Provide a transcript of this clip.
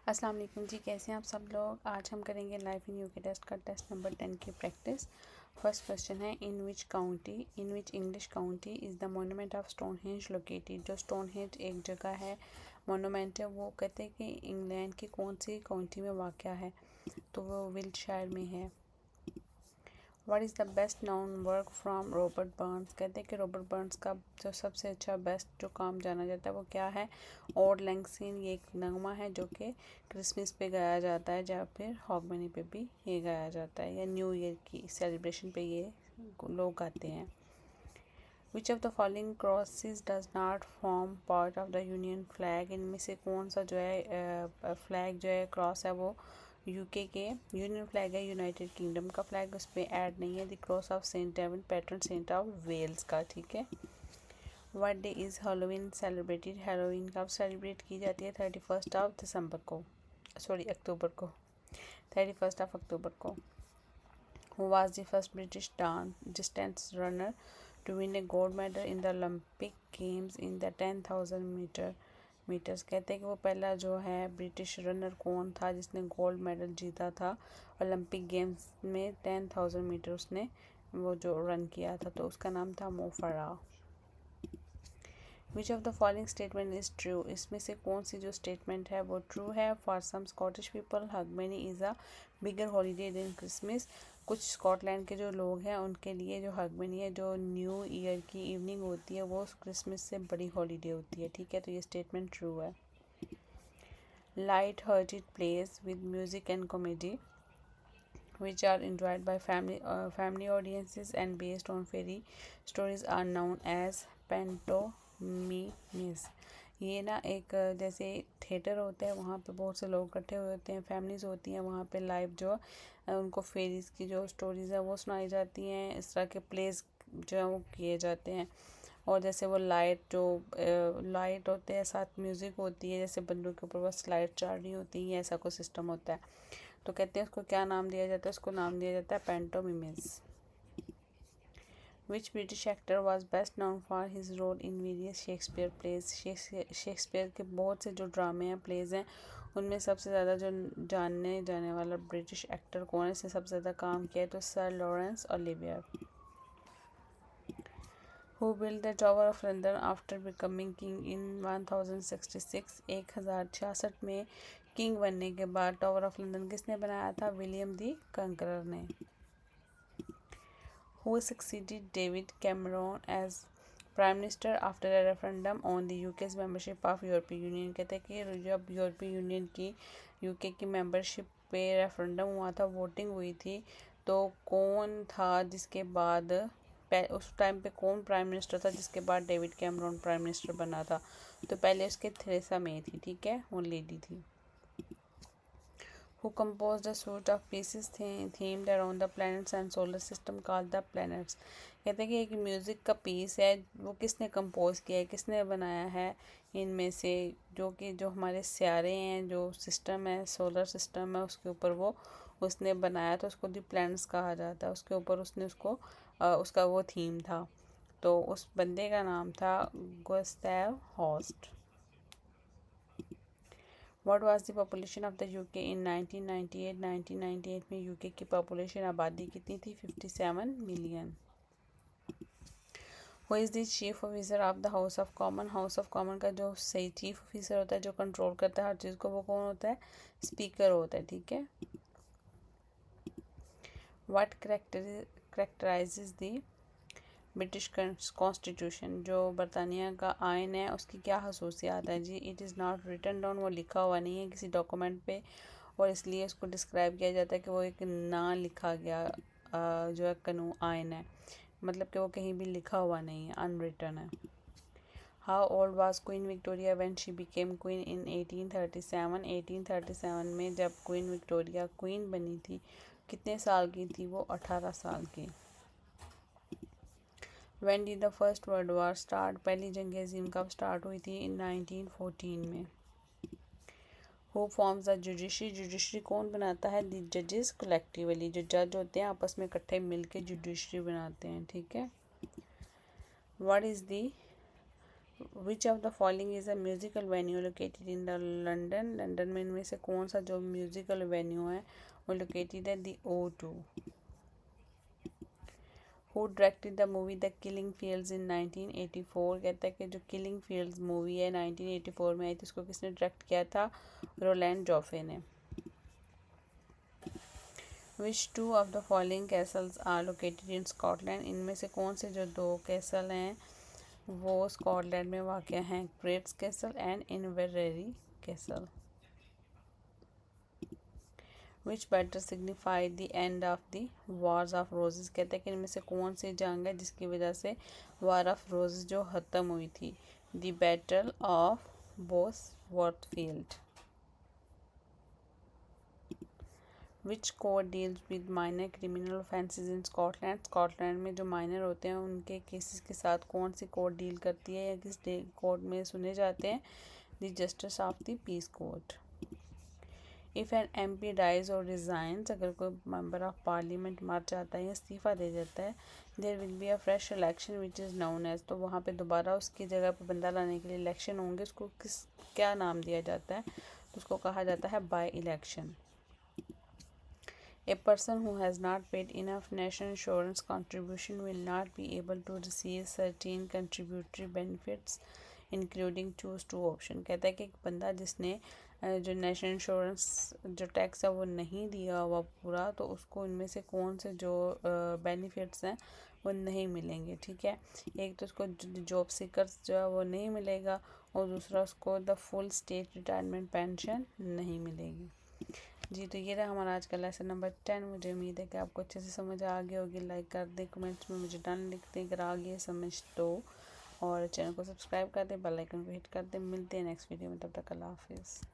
अस्सलाम वालेकुम जी, कैसे हैं आप सब लोग। आज हम करेंगे लाइफ इन यूके टेस्ट का टेस्ट नंबर 10 की प्रैक्टिस। फर्स्ट क्वेश्चन है, in which English county is the monument of Stonehenge located. जो स्टोनहेंज एक जगह है, मोनूमेंट है, वो कहते हैं कि इंग्लैंड की कौन सी काउंटी में वाक़या है, तो वो विल्टशायर में है। What is the best known work from Robert Burns. कहते हैं कि रॉबर्ट बर्न्स का जो सबसे अच्छा बेस्ट जो काम जाना जाता है वो क्या है। ओड लैंग सीन, ये एक नगमा है जो कि क्रिसमस पे गाया जाता है, या फिर हॉगमनी पे भी ये गाया जाता है, या न्यू ईयर की सेलिब्रेशन पे ये लोग गाते हैं। Which of the following crosses does not form part of the union flag. इनमें से कौन सा जो है फ्लैग जो है क्रॉस है वो यूके के यूनियन फ्लैग है, यूनाइटेड किंगडम का फ्लैग उस पर ऐड नहीं है। The cross of saint Avon, pattern saint of Wales का, ठीक है। What day is Halloween celebrated. Halloween कब सेलिब्रेट की जाती है? 31 ऑफ दिसंबर को, सॉरी अक्टूबर को, 31 ऑफ अक्टूबर को। Who was the first British distance runner to win a gold medal in the Olympic Games in the 10,000 metres. कहते हैं कि वो पहला जो है ब्रिटिश रनर कौन था जिसने गोल्ड मेडल जीता था ओलंपिक गेम्स में 10,000 मीटर उसने वो जो रन किया था, तो उसका नाम था मो Farah. Which of the following statement is true. इसमें से कौन सी जो स्टेटमेंट है वो ट्रू है। For some Scottish people Hogmanay is a bigger holiday than Christmas. कुछ स्कॉटलैंड के जो लोग हैं उनके लिए जो हगमनी है, जो न्यू ईयर की इवनिंग होती है, वो क्रिसमस से बड़ी हॉलीडे होती है, ठीक है, तो ये स्टेटमेंट ट्रू है। Light hearted place with music and comedy which are enjoyed by family audiences and based on fairy stories are known as pantomimes। ये ना एक जैसे थिएटर होता है, वहाँ पे बहुत से लोग इकट्ठे हुए होते हैं, फैमिलीज होती हैं, वहाँ पे लाइव जो उनको फेरीज की जो स्टोरीज़ है वो सुनाई जाती हैं। इस तरह के प्लेस जो है वो किए जाते हैं। और जैसे वो लाइट होते हैं, साथ म्यूज़िक होती है, जैसे बंदूक के ऊपर बस लाइट चल रही होती है, ऐसा कोई सिस्टम होता है। तो कहते हैं उसको क्या नाम दिया जाता है? उसको नाम दिया जाता है pantomimes. Which British actor was best known for his role in various Shakespeare plays. Shakespeare के बहुत से जो ड्रामे हैं, प्लेज हैं, उनमें सबसे ज़्यादा जो जानने जाने वाला ब्रिटिश एक्टर कौन है, इसने सबसे ज़्यादा काम किया है, तो sir Lawrence Olivier. Who build the tower of London after becoming king in 1066। 1066 में किंग बनने के बाद टावर ऑफ लंदन किसने बनाया था? विलियम दी कंकरर ने। Who succeeded David Cameron as prime minister after a referendum on the UK's membership of European union. कहते हैं कि जब यूरोपियन यूनियन की यूके की मेंबरशिप पे रेफरेंडम हुआ था, वोटिंग हुई थी, तो कौन था जिसके बाद उस टाइम पे कौन प्राइम मिनिस्टर था जिसके बाद डेविड कैमरॉन प्राइम मिनिस्टर बना था? तो पहले उसके थेरेसा मे थी, ठीक है, वो लेडी थी। Who composed a suite of pieces themed around the planets and solar system called the planets। कहते हैं कि एक म्यूज़िक का पीस है, वो किसने कंपोज किया है, किसने बनाया है इनमें से, जो कि जो हमारे सितारे हैं, जो सिस्टम है, सोलर सिस्टम है, उसके ऊपर वो उसने बनाया, तो उसको दी प्लैनेट्स कहा जाता है। उसके ऊपर उसने उसका वो थीम था, तो उस बंदे का नाम था Gustav Holst. What was the population of the UK in 1998। 1998 में यूके की पॉपुलेशन आबादी कितनी थी? 57 million. Who is the chief officer of the house of common. House of common का जो सही चीफ ऑफिसर होता है, जो कंट्रोल करता है हर चीज़ को, वो कौन होता है? स्पीकर होता है, ठीक है। What characterises the British constitution. जो बरतानिया का आइन है उसकी क्या खसूसियात है जी? It is not written down, वो लिखा हुआ नहीं है किसी डॉक्यूमेंट पे, और इसलिए उसको डिस्क्राइब किया जाता है कि वो एक ना लिखा गया जो है कानून आइन है, मतलब कि वो कहीं भी लिखा हुआ नहीं है, अनरिटन है। How old was queen Victoria when she became queen इन 1837। 1837 में जब क्वीन विक्टोरिया क्वीन बनी थी, कितने साल की थी वो? 18 साल की। When did the first world war start. पहली जंग अज़ीम कब स्टार्ट हुई थी? इन 1914 में। Who forms the judiciary. Judiciary कौन बनाता है? द जजेस कलेक्टिवली, जो जज होते हैं आपस में इकट्ठे मिलके जुडिशरी बनाते हैं, ठीक है। What is the which of the following is a musical venue located in the London. London में इनमें से कौन सा जो म्यूजिकल वेन्यू है वो लोकेटेड है दी O2। Who directed the movie the killing fields in 1984। कहता है कि जो किलिंग फील्ड्स मूवी है 1984 में आई थी, उसको किसने डायरेक्ट किया था? रोलैंड जॉफे ने। Which two of the following castles are located in Scotland. इनमें से कौन से जो दो कैसल हैं वो स्कॉटलैंड में वाक़ हैं? Crathes castle and Inveraray castle. Which battle signified the end of the wars of roses. कहते हैं कि इनमें से कौन सी जंग है जिसकी वजह से वॉर ऑफ रोजेस जो ख़त्म हुई थी? The battle of Bosworth. Which court deals with minor criminal offences in Scotland. Scotland में जो माइनर होते हैं उनके केसेस के साथ कौन सी कोर्ट डील करती है या किस कोर्ट में सुने जाते हैं? The justice of the peace court. If an MP dies और रिज़ाइंस, अगर कोई मेंबर ऑफ पार्लियामेंट मर जाता है या इस्तीफ़ा दे जाता है, there will be a fresh election which is known as. तो वहाँ पे दोबारा उसकी जगह पर बंदा लाने के लिए इलेक्शन होंगे, उसको क्या नाम दिया जाता है? तो उसको कहा जाता है by election. A person who has not paid enough national insurance contribution will not be able to receive certain contributory benefits including choose to option। कहता है कि एक बंदा जिसने जो नेशनल इंश्योरेंस जो टैक्स है वो नहीं दिया हुआ पूरा, तो उसको इनमें से कौन से जो बेनिफिट्स हैं वो नहीं मिलेंगे। ठीक है, एक तो उसको जॉब सीकर्स जो है वो नहीं मिलेगा और दूसरा उसको the full state retirement pension नहीं मिलेगी। जी, तो ये रहा हमारा आज का लेसन नंबर 10। मुझे उम्मीद है कि आपको अच्छे से समझ आ गई होगी। लाइक कर दें, कमेंट्स में मुझे डन लिख दें अगर आ गई समझ तो, और चैनल को सब्सक्राइब कर दें, बेल आइकन को हिट कर दें। मिलते हैं नेक्स्ट वीडियो में, तब तक अल्लाह हाफिज़।